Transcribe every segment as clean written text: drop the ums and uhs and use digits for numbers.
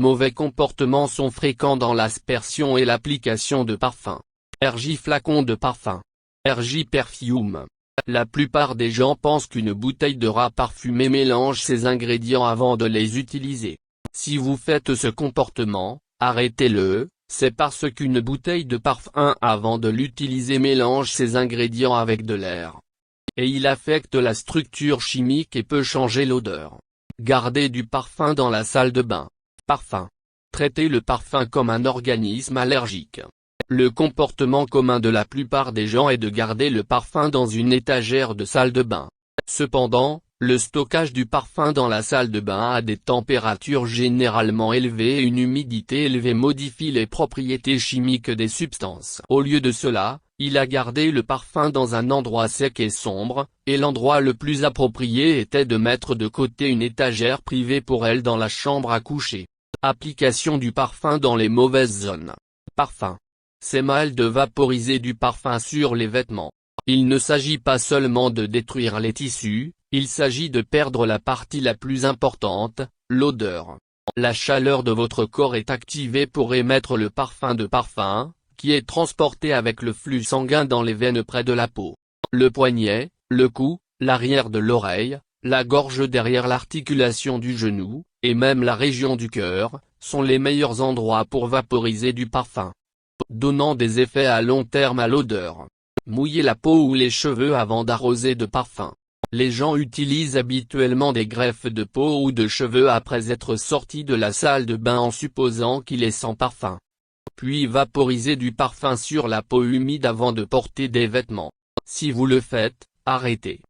Mauvais comportements sont fréquents dans l'aspersion et l'application de parfums. RJ flacon de parfum. RJ Perfume. La plupart des gens pensent qu'une bouteille de rat parfumé mélange ses ingrédients avant de les utiliser. Si vous faites ce comportement, arrêtez-le, c'est parce qu'une bouteille de parfum avant de l'utiliser mélange ses ingrédients avec de l'air. Et il affecte la structure chimique et peut changer l'odeur. Gardez du parfum dans la salle de bain. Parfum. Traitez le parfum comme un organisme allergique. Le comportement commun de la plupart des gens est de garder le parfum dans une étagère de salle de bain. Cependant, le stockage du parfum dans la salle de bain à des températures généralement élevées et une humidité élevée modifie les propriétés chimiques des substances. Au lieu de cela, il a gardé le parfum dans un endroit sec et sombre, et l'endroit le plus approprié était de mettre de côté une étagère privée pour elle dans la chambre à coucher. Application du parfum dans les mauvaises zones. Parfum. C'est mal de vaporiser du parfum sur les vêtements. Il ne s'agit pas seulement de détruire les tissus, il s'agit de perdre la partie la plus importante, l'odeur. La chaleur de votre corps est activée pour émettre le parfum de parfum, qui est transporté avec le flux sanguin dans les veines près de la peau. Le poignet, le cou, l'arrière de l'oreille, la gorge derrière l'articulation du genou, et même la région du cœur, sont les meilleurs endroits pour vaporiser du parfum, donnant des effets à long terme à l'odeur. Mouillez la peau ou les cheveux avant d'arroser de parfum. Les gens utilisent habituellement des greffes de peau ou de cheveux après être sortis de la salle de bain en supposant qu'il est sans parfum. Puis vaporisez du parfum sur la peau humide avant de porter des vêtements. Si vous le faites, arrêtez.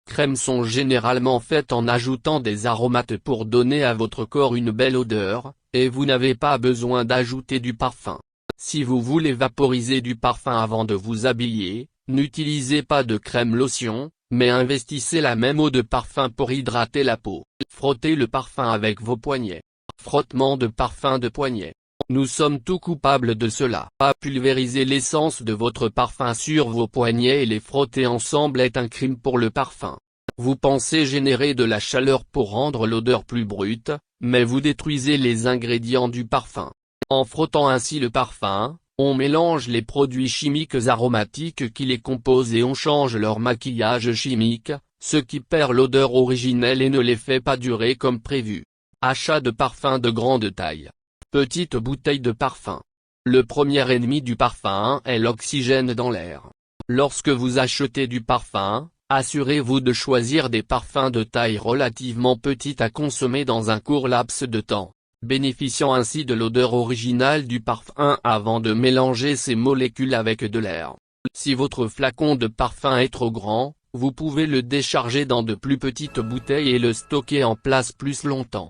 Crèmes sont généralement faites en ajoutant des aromates pour donner à votre corps une belle odeur, et vous n'avez pas besoin d'ajouter du parfum. Si vous voulez vaporiser du parfum avant de vous habiller, n'utilisez pas de crème lotion, mais investissez la même eau de parfum pour hydrater la peau. Frottez le parfum avec vos poignets. Frottement de parfum de poignet. Nous sommes tous coupables de cela. Pulvériser l'essence de votre parfum sur vos poignets et les frotter ensemble est un crime pour le parfum. Vous pensez générer de la chaleur pour rendre l'odeur plus brute, mais vous détruisez les ingrédients du parfum. En frottant ainsi le parfum, on mélange les produits chimiques aromatiques qui les composent et on change leur maquillage chimique, ce qui perd l'odeur originelle et ne les fait pas durer comme prévu. Achat de parfum de grande taille. Petite bouteille de parfum. Le premier ennemi du parfum est l'oxygène dans l'air. Lorsque vous achetez du parfum, assurez-vous de choisir des parfums de taille relativement petite à consommer dans un court laps de temps, bénéficiant ainsi de l'odeur originale du parfum avant de mélanger ces molécules avec de l'air. Si votre flacon de parfum est trop grand, vous pouvez le décharger dans de plus petites bouteilles et le stocker en place plus longtemps.